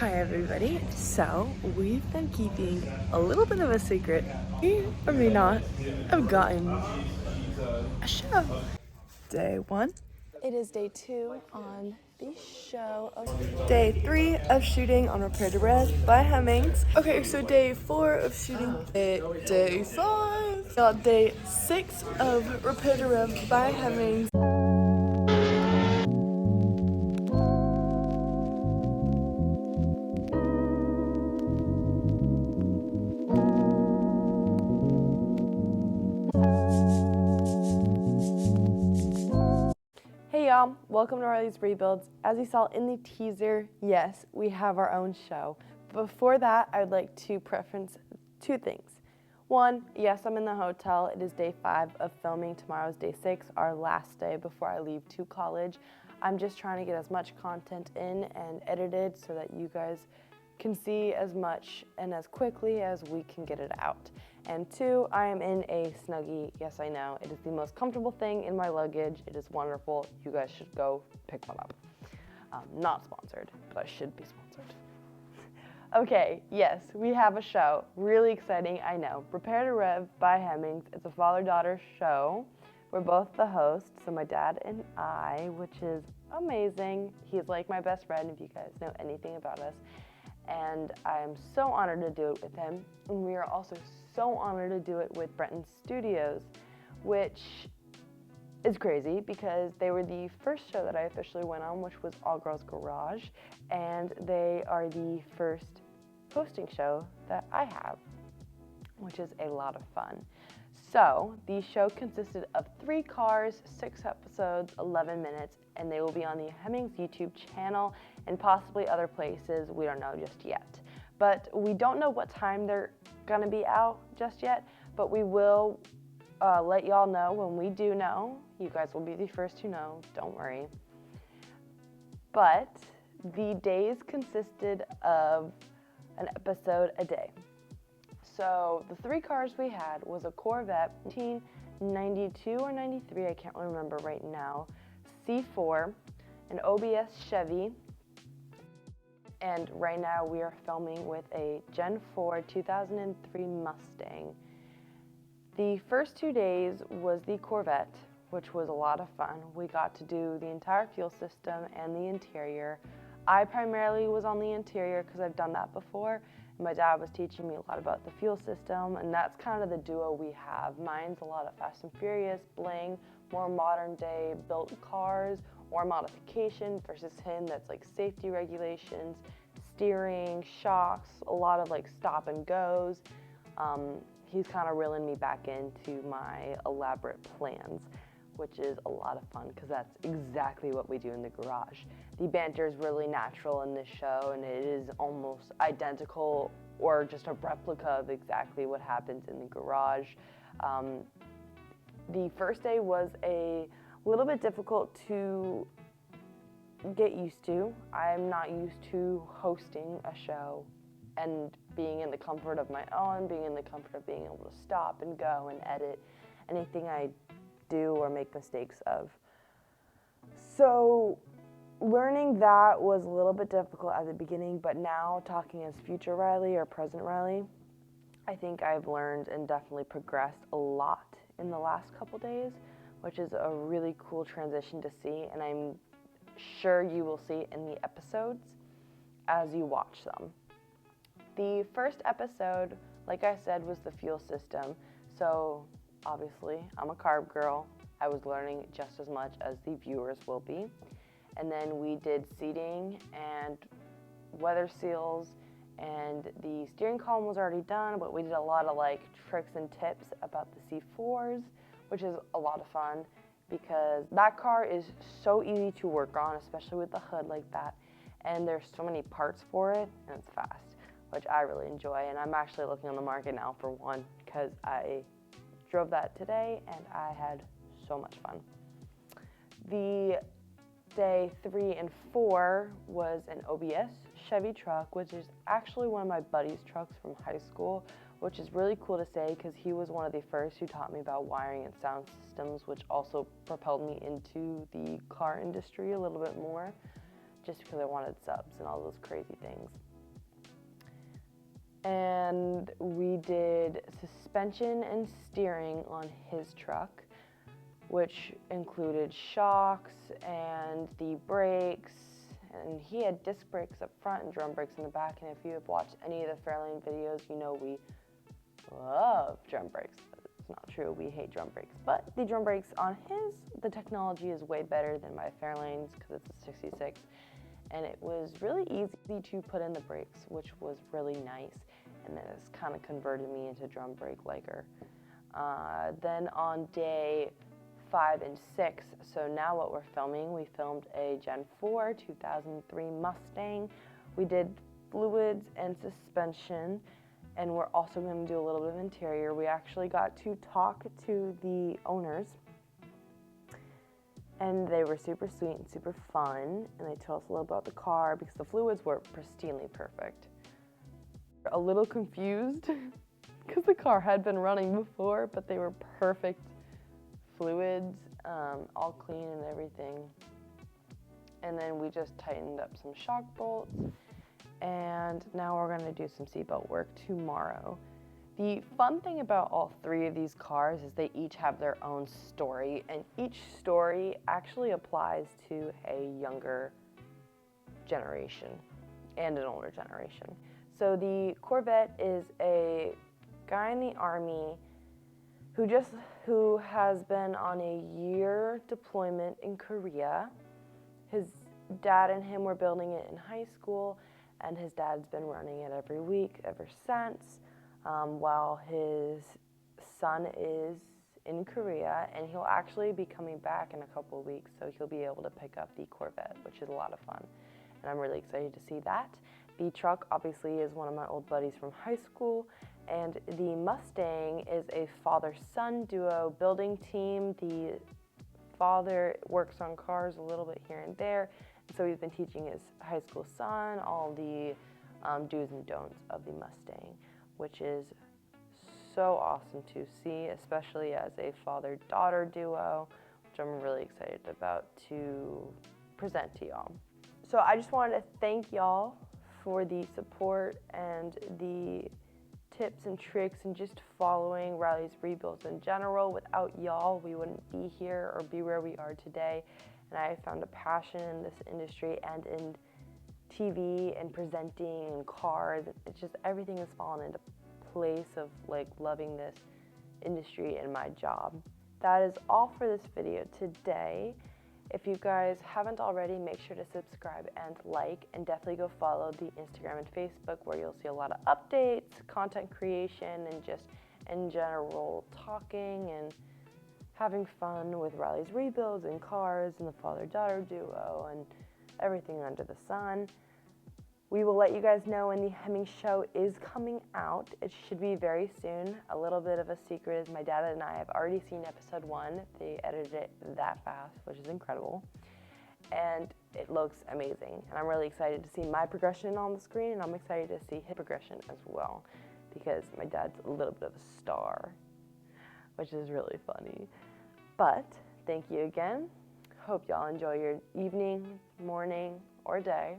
Hi everybody. So we've been keeping a little bit of a secret, me or me not, I've gotten a show. Day 1. It is day 2 on the show. Day 3 of shooting on Prepar by Hemmings. Okay, so day 4 of shooting. Day 5. Day 6 of Prepar by Hemmings. Hey y'all, welcome to Riley's Rebuilds. As you saw in the teaser, yes, we have our own show. Before that, I would like to preference two things. One, yes, I'm in the hotel. It is day 5 of filming. Tomorrow's day 6, our last day before I leave to college. I'm just trying to get as much content in and edited so that you guys can see as much and as quickly as we can get it out. And 2, I am in a Snuggie. Yes, I know, it is the most comfortable thing in my luggage. It is wonderful. You guys should go pick one up. Not sponsored, but I should be sponsored. Okay, yes, we have a show. Really exciting, I know. Prepare to Rev by Hemmings. It's a father-daughter show. We're both the hosts, so my dad and I, which is amazing. He's like my best friend if you guys know anything about us. And I'm so honored to do it with him. And we are also so honored to do it with Brenton Studios, which is crazy because they were the first show that I officially went on, which was All Girls Garage, and they are the first hosting show that I have, which is a lot of fun. So the show consisted of 3 cars, 6 episodes, 11 minutes, and they will be on the Hemmings YouTube channel and possibly other places. We don't know just yet. But we don't know what time they're gonna be out just yet, but we will let y'all know when we do know. You guys will be the first to know, don't worry. But the days consisted of an episode a day. So the 3 cars we had was a Corvette 1992 or 93, I can't remember right now, C4, an OBS Chevy, and right now we are filming with a Gen 4 2003 Mustang. The first 2 days was the Corvette, which was a lot of fun. We got to do the entire fuel system and the interior. I primarily was on the interior because I've done that before. My dad was teaching me a lot about the fuel system, and that's kind of the duo we have. Mine's a lot of Fast and Furious, bling, more modern day built cars or modification, versus him that's like safety regulations, steering, shocks, a lot of like stop and goes. He's kind of reeling me back into my elaborate plans, which is a lot of fun because that's exactly what we do in the garage. The banter is really natural in this show, and it is almost identical or just a replica of exactly what happens in the garage. The first day was a little bit difficult to get used to. I'm not used to hosting a show and being in the comfort of my own, being in the comfort of being able to stop and go and edit anything I do or make mistakes of. So learning that was a little bit difficult at the beginning, but now talking as future Riley or present Riley, I think I've learned and definitely progressed a lot in the last couple days, which is a really cool transition to see, and I'm sure you will see in the episodes as you watch them. The first episode, like I said, was the fuel system. So obviously, I'm a carb girl. I was learning just as much as the viewers will be. And then we did seating and weather seals, and the steering column was already done, but we did a lot of like tricks and tips about the C4s, which is a lot of fun because that car is so easy to work on, especially with the hood like that. And there's so many parts for it, and it's fast, which I really enjoy. And I'm actually looking on the market now for one because I drove that today and I had so much fun. The day 3 and 4 was an OBS Chevy truck, which is actually one of my buddy's trucks from high school, which is really cool to say because he was one of the first who taught me about wiring and sound systems, which also propelled me into the car industry a little bit more, just because I wanted subs and all those crazy things. and we did suspension and steering on his truck, which included shocks and the brakes, and he had disc brakes up front and drum brakes in the back. And if you have watched any of the Fairlane videos, you know we love drum brakes. It's not true, we hate drum brakes, but the drum brakes on his, the technology is way better than my Fairlane's because it's a 66, and it was really easy to put in the brakes, which was really nice, and then it's kind of converted me into drum brake liker. Then on day 5 and 6, so now what we're filming, we filmed a Gen 4 2003 Mustang. We did fluids and suspension, and we're also going to do a little bit of interior. We actually got to talk to the owners, and they were super sweet and super fun, and they told us a little about the car because the fluids were pristinely perfect. A little confused because the car had been running before, but they were perfect fluids, all clean and everything. And then we just tightened up some shock bolts, and now we're going to do some seatbelt work tomorrow. The fun thing about all three of these cars is they each have their own story, and each story actually applies to a younger generation and an older generation. So the Corvette is a guy in the Army who has been on a year deployment in Korea. His dad and him were building it in high school, and his dad's been running it every week ever since, while his son is in Korea, and he'll actually be coming back in a couple of weeks, so he'll be able to pick up the Corvette, which is a lot of fun, and I'm really excited to see that. The truck obviously is one of my old buddies from high school, and the Mustang is a father-son duo building team. The father works on cars a little bit here and there, and so he's been teaching his high school son all the do's and don'ts of the Mustang, which is so awesome to see, especially as a father-daughter duo, which I'm really excited about to present to y'all. So I just wanted to thank y'all for the support and the tips and tricks and just following Riley's rebuilds in general. Without y'all, we wouldn't be here or be where we are today. And I found a passion in this industry and in TV and presenting and cars. It's just everything has fallen into place of like loving this industry and my job. That is all for this video today. If you guys haven't already, make sure to subscribe and like, and definitely go follow the Instagram and Facebook, where you'll see a lot of updates, content creation, and just in general talking and having fun with Riley's rebuilds and cars and the father-daughter duo and everything under the sun. We will let you guys know when the Hemming show is coming out. It should be very soon. A little bit of a secret is my dad and I have already seen episode 1. They edited it that fast, which is incredible. And it looks amazing. And I'm really excited to see my progression on the screen, and I'm excited to see his progression as well, because my dad's a little bit of a star, which is really funny. But thank you again. Hope y'all enjoy your evening, morning, or day.